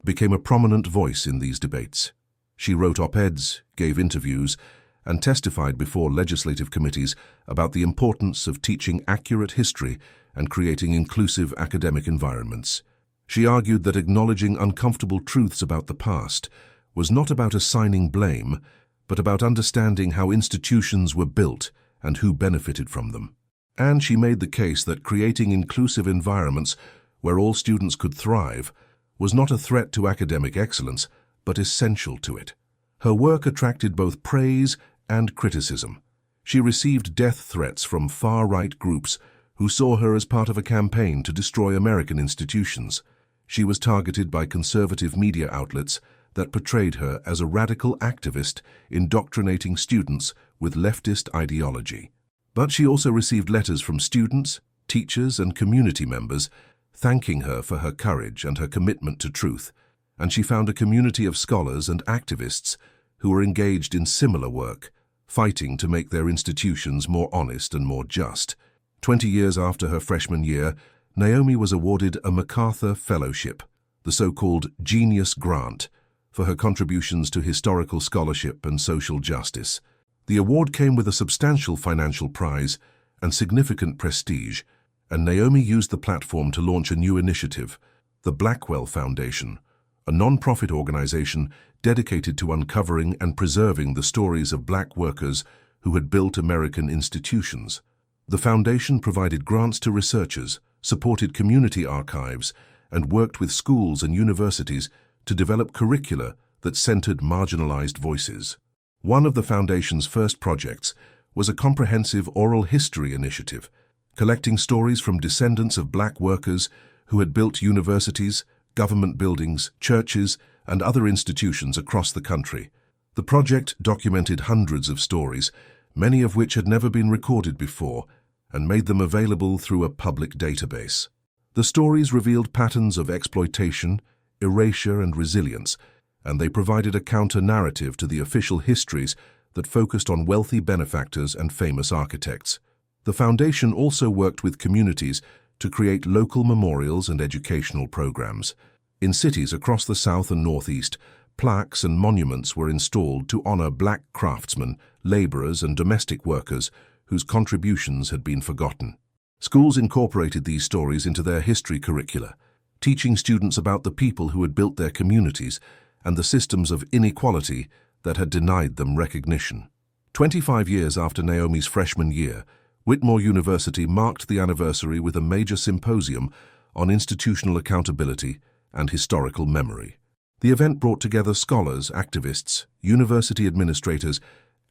became a prominent voice in these debates. She wrote op-eds, gave interviews, and testified before legislative committees about the importance of teaching accurate history and creating inclusive academic environments. She argued that acknowledging uncomfortable truths about the past was not about assigning blame, but about understanding how institutions were built and who benefited from them. And she made the case that creating inclusive environments where all students could thrive was not a threat to academic excellence, but essential to it. Her work attracted both praise and criticism. She received death threats from far-right groups who saw her as part of a campaign to destroy American institutions. She was targeted by conservative media outlets that portrayed her as a radical activist indoctrinating students with leftist ideology. But she also received letters from students, teachers, and community members thanking her for her courage and her commitment to truth, and she found a community of scholars and activists who were engaged in similar work, fighting to make their institutions more honest and more just. 20 years after her freshman year, Naomi was awarded a MacArthur Fellowship, the so-called Genius Grant, for her contributions to historical scholarship and social justice. The award came with a substantial financial prize and significant prestige, and Naomi used the platform to launch a new initiative, the Blackwell Foundation, a non-profit organization dedicated to uncovering and preserving the stories of black workers who had built American institutions. The foundation provided grants to researchers, supported community archives, and worked with schools and universities to develop curricula that centered marginalized voices. One of the foundation's first projects was a comprehensive oral history initiative, collecting stories from descendants of black workers who had built universities, government buildings, churches, and other institutions across the country. The project documented hundreds of stories, many of which had never been recorded before, and made them available through a public database. The stories revealed patterns of exploitation, erasure, and resilience, and they provided a counter-narrative to the official histories that focused on wealthy benefactors and famous architects. The foundation also worked with communities to create local memorials and educational programs. In cities across the South and Northeast, plaques and monuments were installed to honor black craftsmen, laborers, and domestic workers whose contributions had been forgotten. Schools incorporated these stories into their history curricula, teaching students about the people who had built their communities and the systems of inequality that had denied them recognition. 25 years after Naomi's freshman year, Whitmore University marked the anniversary with a major symposium on institutional accountability and historical memory. The event brought together scholars, activists, university administrators,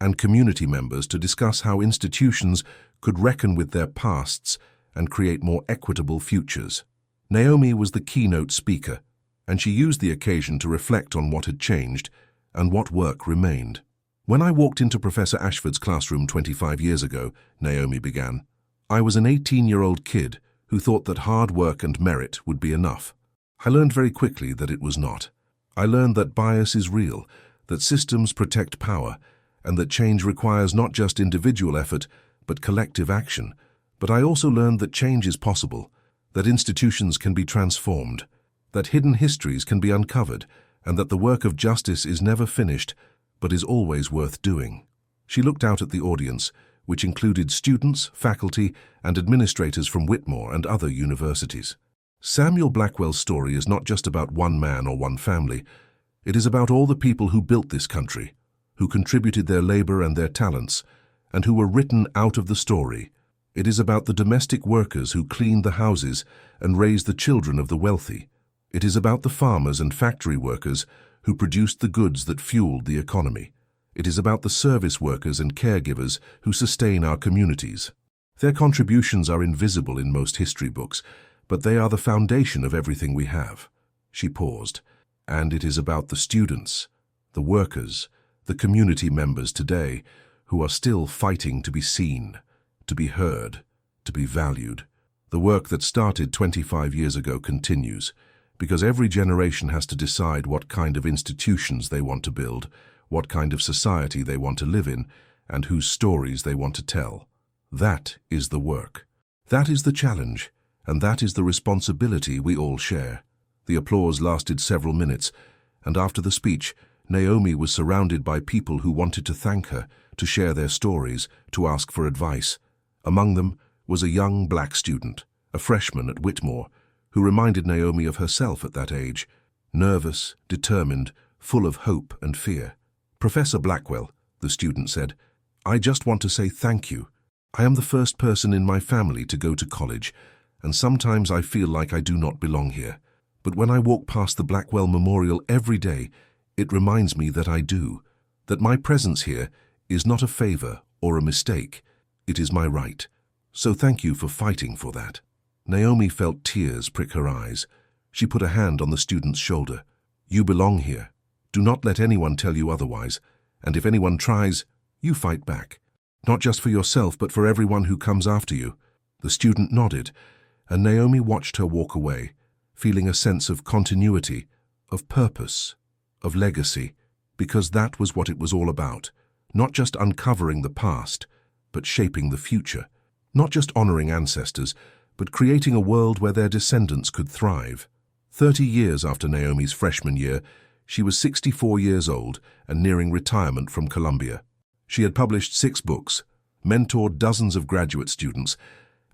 and community members to discuss how institutions could reckon with their pasts and create more equitable futures. Naomi was the keynote speaker, and she used the occasion to reflect on what had changed and what work remained. When I walked into Professor Ashford's classroom 25 years ago, Naomi began, I was an 18-year-old kid who thought that hard work and merit would be enough. I learned very quickly that it was not. I learned that bias is real, that systems protect power, and that change requires not just individual effort, but collective action. But I also learned that change is possible, that institutions can be transformed, that hidden histories can be uncovered, and that the work of justice is never finished, but is always worth doing. She looked out at the audience, which included students, faculty, and administrators from Whitmore and other universities. Samuel Blackwell's story is not just about one man or one family. It is about all the people who built this country, who contributed their labor and their talents, and who were written out of the story. It is about the domestic workers who cleaned the houses and raised the children of the wealthy. It is about the farmers and factory workers who produced the goods that fueled the economy. It is about the service workers and caregivers who sustain our communities. Their contributions are invisible in most history books, but they are the foundation of everything we have. She paused. And it is about the students, the workers, the community members today who are still fighting to be seen, to be heard, to be valued. The work that started 25 years ago continues, because every generation has to decide what kind of institutions they want to build, what kind of society they want to live in, and whose stories they want to tell. That is the work. That is the challenge, and that is the responsibility we all share. The applause lasted several minutes, and after the speech, Naomi was surrounded by people who wanted to thank her, to share their stories, to ask for advice. Among them was a young black student, a freshman at Whitmore, who reminded Naomi of herself at that age, nervous, determined, full of hope and fear. Professor Blackwell, the student said, I just want to say thank you. I am the first person in my family to go to college, and sometimes I feel like I do not belong here. But when I walk past the Blackwell Memorial every day, it reminds me that I do, that my presence here is not a favor or a mistake. It is my right. So thank you for fighting for that. Naomi felt tears prick her eyes. She put a hand on the student's shoulder. You belong here. Do not let anyone tell you otherwise, and if anyone tries, you fight back. Not just for yourself, but for everyone who comes after you. The student nodded, and Naomi watched her walk away, feeling a sense of continuity, of purpose, of legacy, because that was what it was all about. Not just uncovering the past, but shaping the future. Not just honoring ancestors, but creating a world where their descendants could thrive. 30 years after Naomi's freshman year, she was 64 years old and nearing retirement from Columbia. She had published 6 books, mentored dozens of graduate students,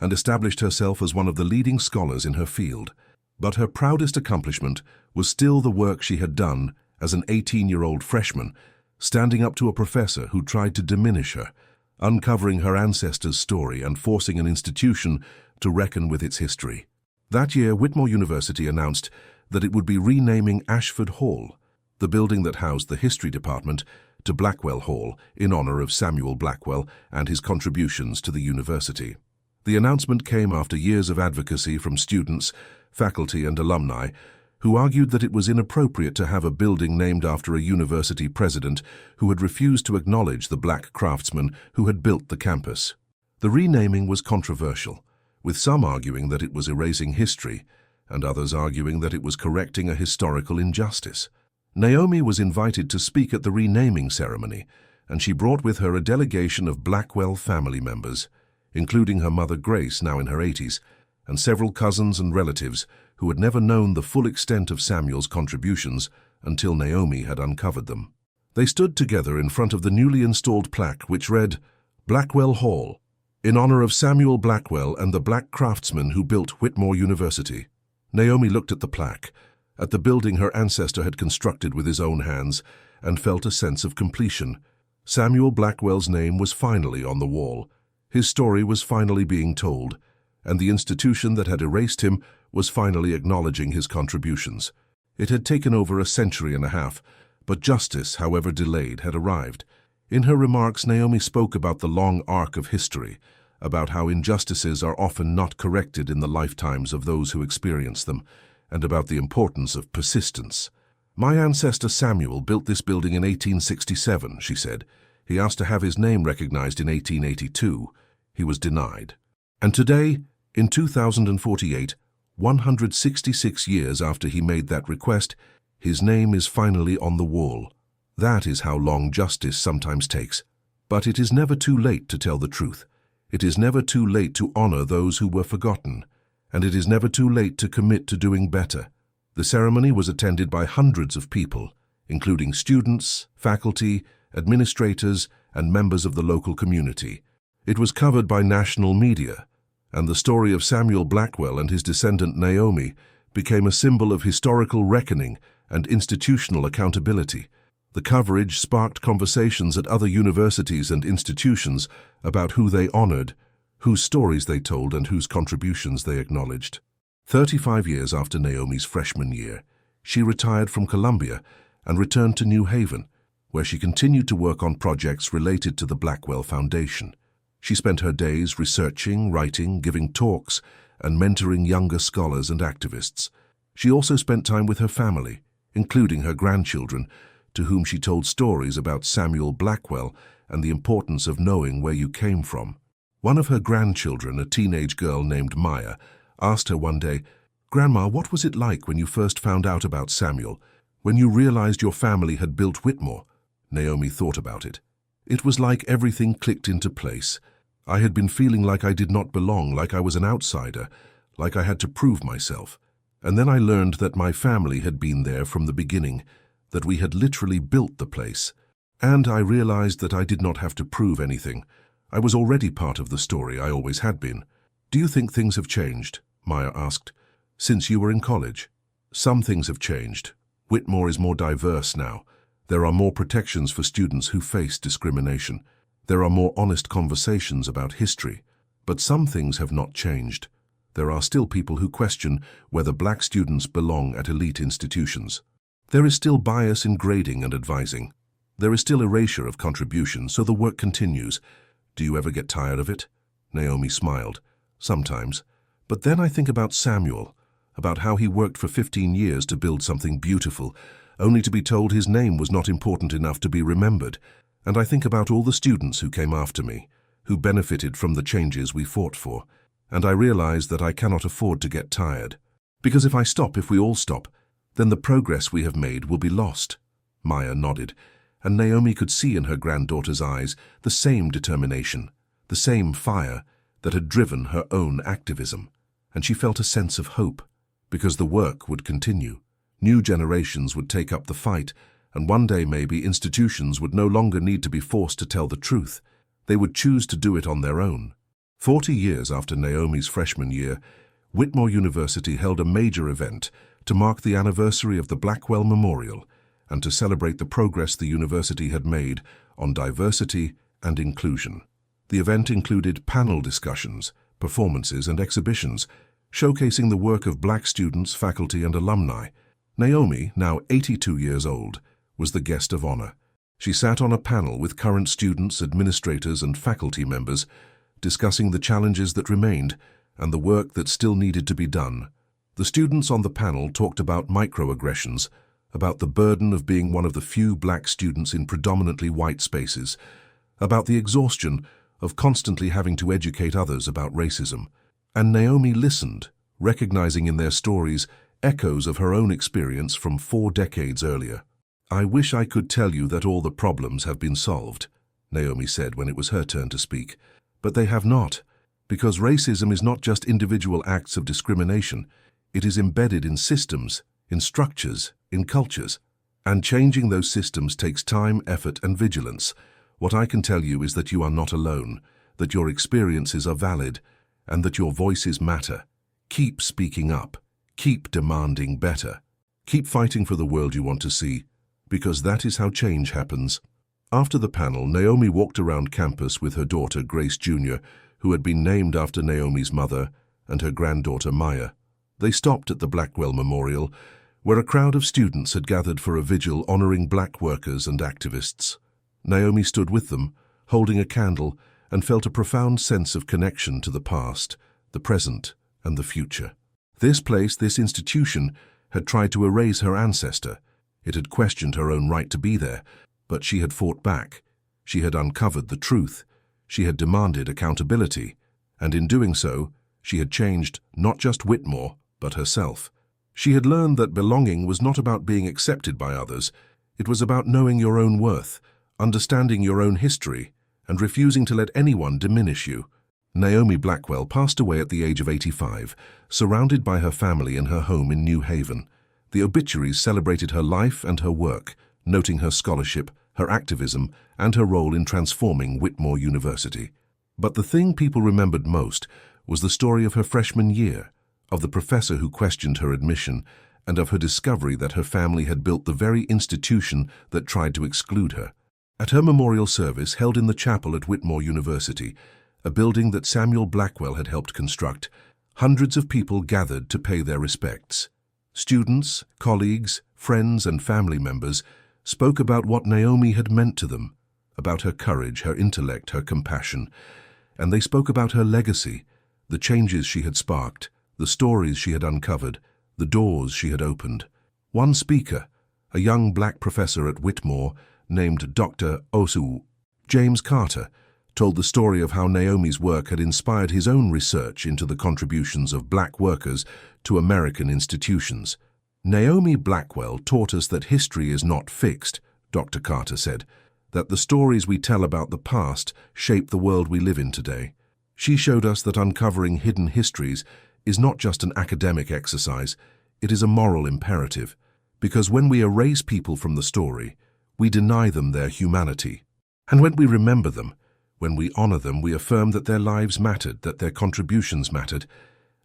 and established herself as one of the leading scholars in her field. But her proudest accomplishment was still the work she had done as an 18-year-old freshman, standing up to a professor who tried to diminish her, uncovering her ancestors' story and forcing an institution to reckon with its history. That year, Whitmore University announced that it would be renaming Ashford Hall, the building that housed the history department, to Blackwell Hall in honor of Samuel Blackwell and his contributions to the university. The announcement came after years of advocacy from students, faculty, and alumni who argued that it was inappropriate to have a building named after a university president who had refused to acknowledge the black craftsmen who had built the campus. The renaming was controversial, with some arguing that it was erasing history and others arguing that it was correcting a historical injustice. Naomi was invited to speak at the renaming ceremony, and she brought with her a delegation of Blackwell family members, including her mother Grace, now in her 80s, and several cousins and relatives who had never known the full extent of Samuel's contributions until Naomi had uncovered them. They stood together in front of the newly installed plaque which read, "Blackwell Hall, in honor of Samuel Blackwell and the black craftsmen who built Whitmore University." Naomi looked at the plaque, at the building her ancestor had constructed with his own hands, and felt a sense of completion. Samuel Blackwell's name was finally on the wall. His story was finally being told, and the institution that had erased him was finally acknowledging his contributions. It had taken over a century and a half, but justice, however delayed, had arrived. In her remarks, Naomi spoke about the long arc of history, about how injustices are often not corrected in the lifetimes of those who experience them, and about the importance of persistence. "My ancestor Samuel built this building in 1867, she said. He asked to have his name recognized in 1882. He was denied. And today, in 2048, 166 years after he made that request, his name is finally on the wall. That is how long justice sometimes takes. But it is never too late to tell the truth. It is never too late to honor those who were forgotten. And it is never too late to commit to doing better." The ceremony was attended by hundreds of people, including students, faculty, administrators, and members of the local community. It was covered by national media, and the story of Samuel Blackwell and his descendant Naomi became a symbol of historical reckoning and institutional accountability. The coverage sparked conversations at other universities and institutions about who they honored, whose stories they told, and whose contributions they acknowledged. 35 years after Naomi's freshman year, she retired from Columbia and returned to New Haven, where she continued to work on projects related to the Blackwell Foundation. She spent her days researching, writing, giving talks, and mentoring younger scholars and activists. She also spent time with her family, including her grandchildren, to whom she told stories about Samuel Blackwell and the importance of knowing where you came from. One of her grandchildren, a teenage girl named Maya, asked her one day, "Grandma, what was it like when you first found out about Samuel, when you realized your family had built Whitmore?" Naomi thought about it. "It was like everything clicked into place. I had been feeling like I did not belong, like I was an outsider, like I had to prove myself. And then I learned that my family had been there from the beginning, that we had literally built the place. And I realized that I did not have to prove anything. I was already part of the story, I always had been." "Do you think things have changed?" Maya asked. "Since you were in college?" "Some things have changed. Whitmore is more diverse now. There are more protections for students who face discrimination. There are more honest conversations about history. But some things have not changed. There are still people who question whether black students belong at elite institutions. There is still bias in grading and advising. There is still erasure of contribution, so the work continues. Do you ever get tired of it?" Naomi smiled. "Sometimes. But then I think about Samuel, about how he worked for 15 years to build something beautiful, only to be told his name was not important enough to be remembered. And I think about all the students who came after me, who benefited from the changes we fought for. And I realize that I cannot afford to get tired. Because if we all stop, then the progress we have made will be lost." Maya nodded, and Naomi could see in her granddaughter's eyes the same determination, the same fire that had driven her own activism. And she felt a sense of hope, because the work would continue. New generations would take up the fight, and one day maybe institutions would no longer need to be forced to tell the truth. They would choose to do it on their own. 40 years after Naomi's freshman year, Whitmore University held a major event to mark the anniversary of the Blackwell Memorial and to celebrate the progress the university had made on diversity and inclusion. The event included panel discussions, performances, and exhibitions, showcasing the work of Black students, faculty, and alumni. Naomi, now 82 years old, was the guest of honor. She sat on a panel with current students, administrators, and faculty members, discussing the challenges that remained and the work that still needed to be done. The students on the panel talked about microaggressions, about the burden of being one of the few Black students in predominantly white spaces, about the exhaustion of constantly having to educate others about racism. And Naomi listened, recognizing in their stories echoes of her own experience from 4 decades earlier. "I wish I could tell you that all the problems have been solved," Naomi said when it was her turn to speak. "But they have not, because racism is not just individual acts of discrimination. It is embedded in systems, in structures, in cultures. And changing those systems takes time, effort, and vigilance. What I can tell you is that you are not alone, that your experiences are valid, and that your voices matter. Keep speaking up. Keep demanding better. Keep fighting for the world you want to see, because that is how change happens." After the panel, Naomi walked around campus with her daughter, Grace Jr., who had been named after Naomi's mother, and her granddaughter, Maya. They stopped at the Blackwell Memorial, where a crowd of students had gathered for a vigil honoring Black workers and activists. Naomi stood with them, holding a candle, and felt a profound sense of connection to the past, the present, and the future. This place, this institution, had tried to erase her ancestor. It had questioned her own right to be there, but she had fought back. She had uncovered the truth. She had demanded accountability, and in doing so, she had changed not just Whitmore, but herself. She had learned that belonging was not about being accepted by others. It was about knowing your own worth, understanding your own history, and refusing to let anyone diminish you. Naomi Blackwell passed away at the age of 85, surrounded by her family in her home in New Haven. The obituaries celebrated her life and her work, noting her scholarship, her activism, and her role in transforming Whitmore University. But the thing people remembered most was the story of her freshman year, of the professor who questioned her admission, and of her discovery that her family had built the very institution that tried to exclude her. At her memorial service held in the chapel at Whitmore University, a building that Samuel Blackwell had helped construct, hundreds of people gathered to pay their respects. Students, colleagues, friends, and family members spoke about what Naomi had meant to them, about her courage, her intellect, her compassion, and they spoke about her legacy, the changes she had sparked, the stories she had uncovered, the doors she had opened. One speaker, a young Black professor at Whitmore named Dr. Osu James Carter, told the story of how Naomi's work had inspired his own research into the contributions of Black workers to American institutions. "Naomi Blackwell taught us that history is not fixed," Dr. Carter said, "that the stories we tell about the past shape the world we live in today. She showed us that uncovering hidden histories is not just an academic exercise, it is a moral imperative, because when we erase people from the story, we deny them their humanity. And when we remember them, when we honor them, we affirm that their lives mattered, that their contributions mattered,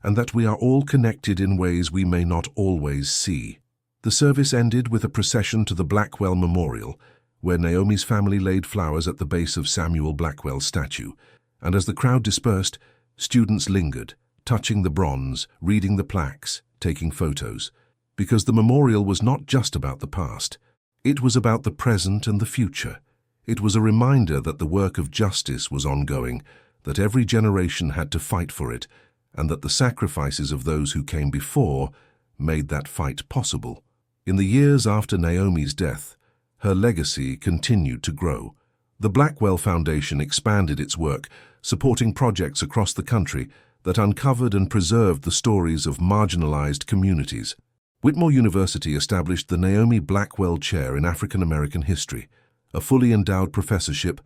and that we are all connected in ways we may not always see." The service ended with a procession to the Blackwell Memorial, where Naomi's family laid flowers at the base of Samuel Blackwell's statue, and as the crowd dispersed, students lingered, touching the bronze, reading the plaques, taking photos, because the memorial was not just about the past. It was about the present and the future. It was a reminder that the work of justice was ongoing, that every generation had to fight for it, and that the sacrifices of those who came before made that fight possible. In the years after Naomi's death, her legacy continued to grow. The Blackwell Foundation expanded its work, supporting projects across the country that uncovered and preserved the stories of marginalized communities. Whitmore University established the Naomi Blackwell Chair in African American History, a fully endowed professorship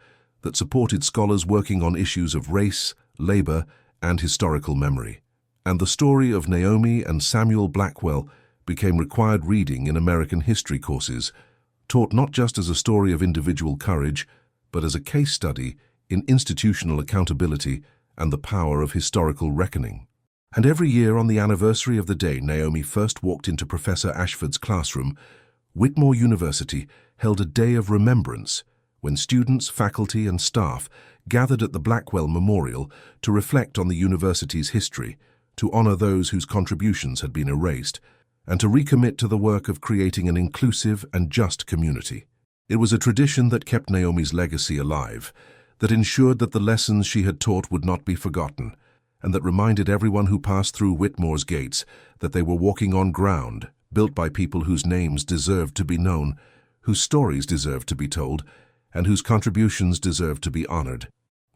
that supported scholars working on issues of race, labor, and historical memory. And the story of Naomi and Samuel Blackwell became required reading in American history courses, taught not just as a story of individual courage, but as a case study in institutional accountability and the power of historical reckoning. And every year on the anniversary of the day Naomi first walked into Professor Ashford's classroom, Whitmore University held a day of remembrance when students, faculty and staff gathered at the Blackwell Memorial to reflect on the university's history, to honor those whose contributions had been erased, and to recommit to the work of creating an inclusive and just community. It was a tradition that kept Naomi's legacy alive, that ensured that the lessons she had taught would not be forgotten, and that reminded everyone who passed through Whitmore's gates that they were walking on ground built by people whose names deserved to be known, whose stories deserved to be told, and whose contributions deserved to be honored.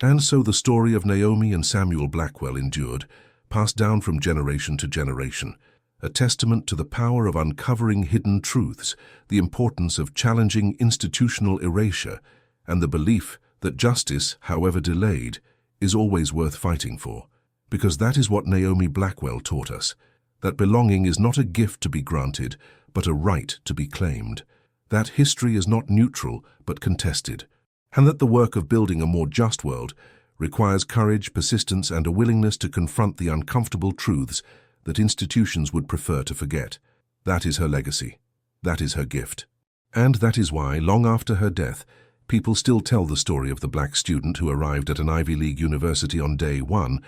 And so the story of Naomi and Samuel Blackwell endured, passed down from generation to generation, a testament to the power of uncovering hidden truths, the importance of challenging institutional erasure, and the belief that justice, however delayed, is always worth fighting for. Because that is what Naomi Blackwell taught us, that belonging is not a gift to be granted, but a right to be claimed, that history is not neutral but contested, and that the work of building a more just world requires courage, persistence, and a willingness to confront the uncomfortable truths that institutions would prefer to forget. That is her legacy. That is her gift. And that is why, long after her death, people still tell the story of the black student who arrived at an Ivy League university on day one,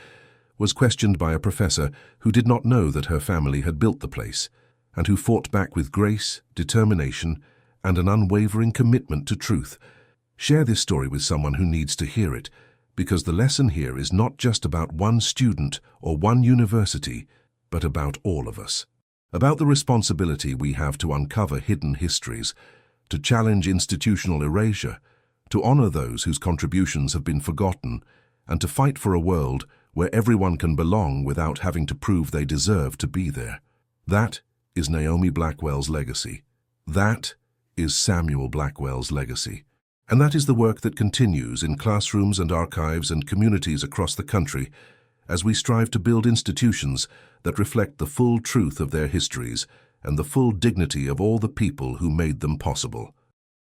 was questioned by a professor who did not know that her family had built the place, and who fought back with grace, determination, and an unwavering commitment to truth. Share this story with someone who needs to hear it, because the lesson here is not just about one student or one university, but about all of us. About the responsibility we have to uncover hidden histories, to challenge institutional erasure, to honor those whose contributions have been forgotten, and to fight for a world where everyone can belong without having to prove they deserve to be there. That is Naomi Blackwell's legacy. That is Samuel Blackwell's legacy. And that is the work that continues in classrooms and archives and communities across the country as we strive to build institutions that reflect the full truth of their histories and the full dignity of all the people who made them possible.